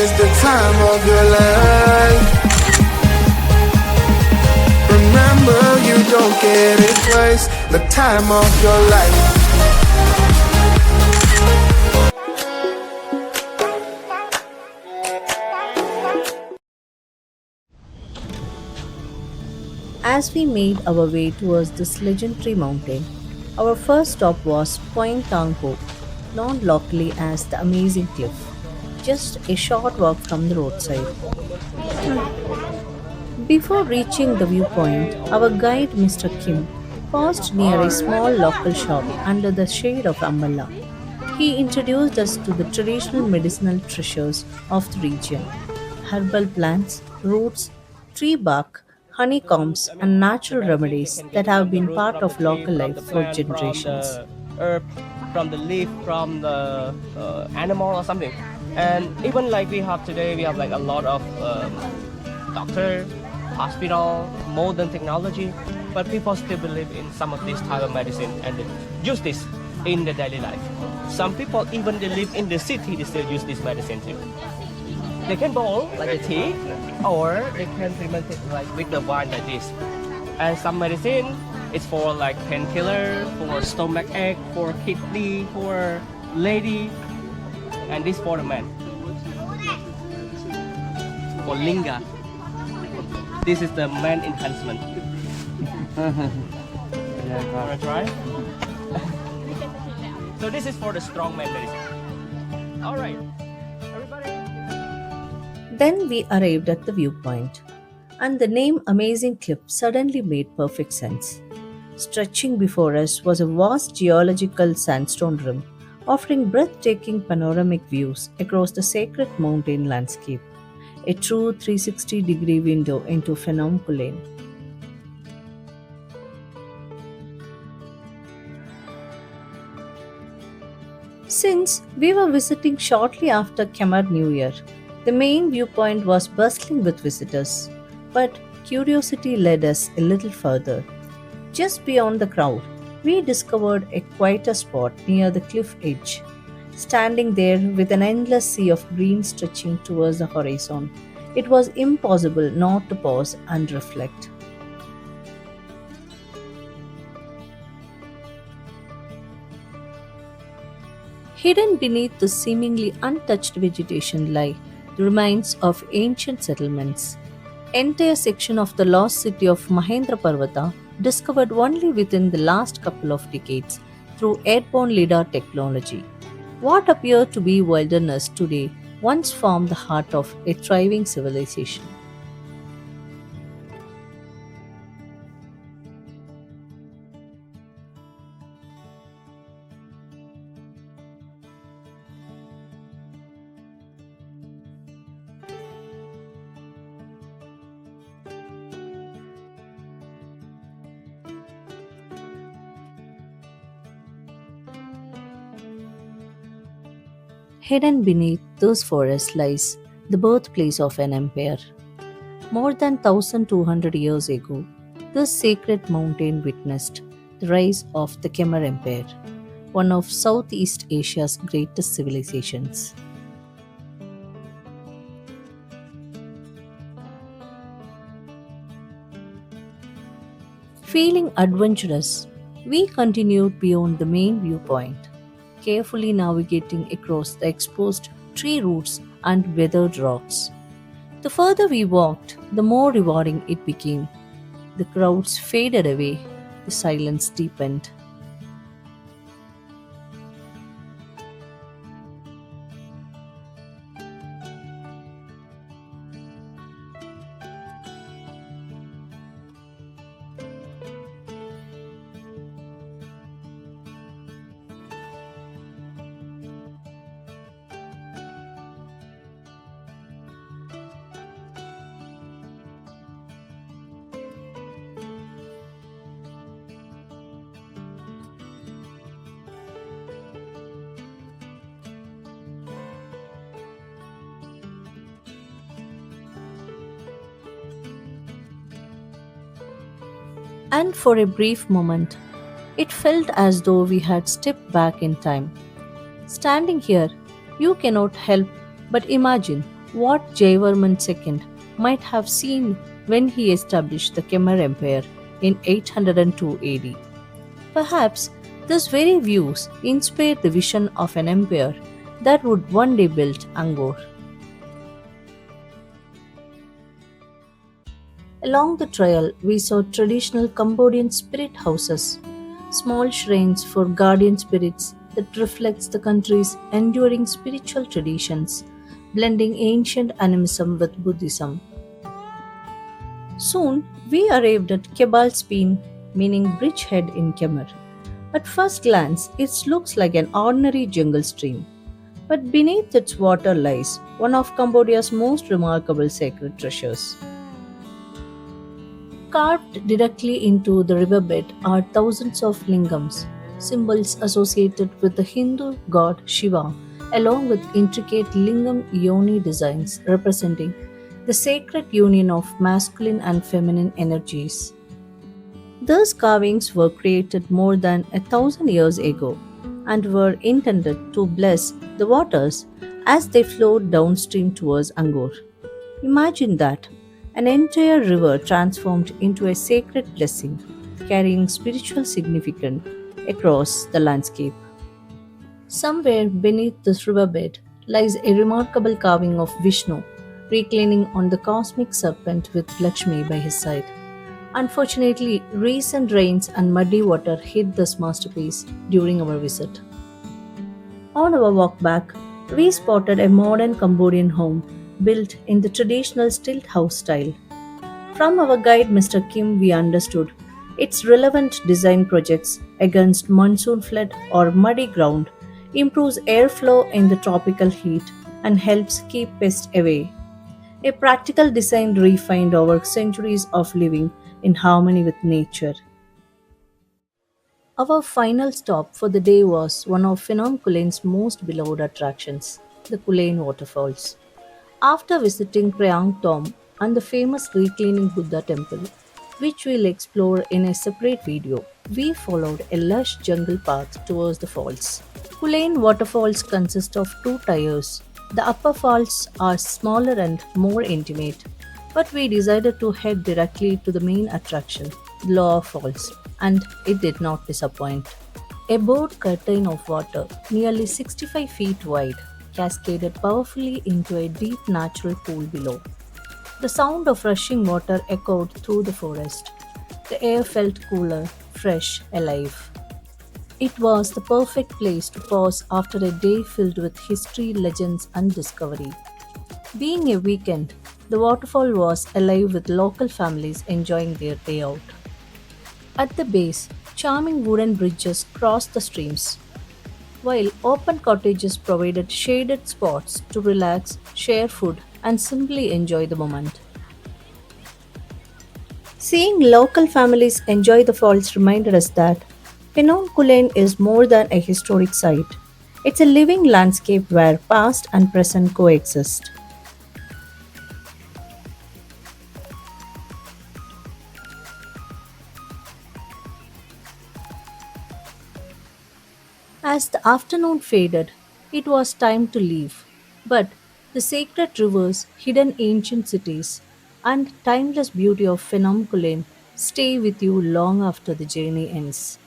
is the time of your life. Remember, you don't get it twice. The time of your life. As we made our way towards this legendary mountain, our first stop was Poeng, known locally as the Amazing Cliff, just a short walk from the roadside. Before reaching the viewpoint, our guide Mr. Kim paused near a small local shop under the shade of umbrella. He introduced us to the traditional medicinal treasures of the region: herbal plants, roots, tree bark, honeycombs, and natural remedies Can that get have from the been root, part from the of tree, local from life the for plant, from generations. the herb, from the leaf, from the animal or something. And even like we have today, we have like a lot of doctor, hospital, modern technology, but people still believe in some of this type of medicine and they use this in their daily life. Some people even they live in the city, they still use this medicine too. They can boil like a tea, or they can ferment it like with the wine like this. And some medicine is for like painkiller, for stomach ache, for kidney, for lady, and this for the man. For linga. This is the man enhancement. Wanna try? So this is for the strong man medicine. Alright. Everybody. Then we arrived at the viewpoint, and the name Amazing Cliff suddenly made perfect sense. Stretching before us was a vast geological sandstone rim, offering breathtaking panoramic views across the sacred mountain landscape, a true 360-degree window into Phnom Kulen. Since we were visiting shortly after Khmer New Year, the main viewpoint was bustling with visitors, but curiosity led us a little further. Just beyond the crowd, we discovered a quieter spot near the cliff edge. Standing there with an endless sea of green stretching towards the horizon, it was impossible not to pause and reflect. Hidden beneath the seemingly untouched vegetation lie the remains of ancient settlements. Entire section of the lost city of Mahendraparvata, discovered only within the last couple of decades through airborne lidar technology. What appeared to be wilderness today once formed the heart of a thriving civilization. Hidden beneath those forests lies the birthplace of an empire. More than 1200 years ago, this sacred mountain witnessed the rise of the Khmer Empire, one of Southeast Asia's greatest civilizations. Feeling adventurous, we continued beyond the main viewpoint, carefully navigating across the exposed tree roots and weathered rocks. The further we walked, the more rewarding it became. The crowds faded away, the silence deepened. And for a brief moment, it felt as though we had stepped back in time. Standing here, you cannot help but imagine what Jayavarman II might have seen when he established the Khmer Empire in 802 AD. Perhaps these very views inspired the vision of an empire that would one day build Angkor. Along the trail, we saw traditional Cambodian spirit houses, small shrines for guardian spirits that reflects the country's enduring spiritual traditions, blending ancient animism with Buddhism. Soon, we arrived at Kbal Spean, meaning bridgehead in Khmer. At first glance, it looks like an ordinary jungle stream, but beneath its water lies one of Cambodia's most remarkable sacred treasures. Carved directly into the riverbed are thousands of lingams, symbols associated with the Hindu god Shiva, along with intricate lingam yoni designs representing the sacred union of masculine and feminine energies. These carvings were created more than 1,000 years ago and were intended to bless the waters as they flowed downstream towards Angkor. Imagine that an entire river transformed into a sacred blessing, carrying spiritual significance across the landscape. Somewhere beneath this riverbed lies a remarkable carving of Vishnu, reclining on the cosmic serpent with Lakshmi by his side. Unfortunately, recent rains and muddy water hid this masterpiece during our visit. On our walk back, we spotted a modern Cambodian home built in the traditional stilt house style. From our guide Mr. Kim, we understood its relevant design projects against monsoon flood or muddy ground improves airflow in the tropical heat and helps keep pests away. A practical design refined over centuries of living in harmony with nature. Our final stop for the day was one of Phnom Kulen's most beloved attractions, the Kulen Waterfalls. After visiting Prayang Tom and the famous reclining Buddha temple, which we'll explore in a separate video, we followed a lush jungle path towards the falls. Kulen waterfalls consist of two tiers. The upper falls are smaller and more intimate, but we decided to head directly to the main attraction, the lower falls, and it did not disappoint. A broad curtain of water, nearly 65 feet wide, cascaded powerfully into a deep natural pool below. The sound of rushing water echoed through the forest. The air felt cooler, fresh, alive. It was the perfect place to pause after a day filled with history, legends, and discovery. Being a weekend, the waterfall was alive with local families enjoying their day out. At the base, charming wooden bridges crossed the streams, while open cottages provided shaded spots to relax, share food, and simply enjoy the moment. Seeing local families enjoy the falls reminded us that Phnom Kulen is more than a historic site. It's a living landscape where past and present coexist. As the afternoon faded, it was time to leave. But the sacred rivers, hidden ancient cities, and timeless beauty of Phnom Kulen stay with you long after the journey ends.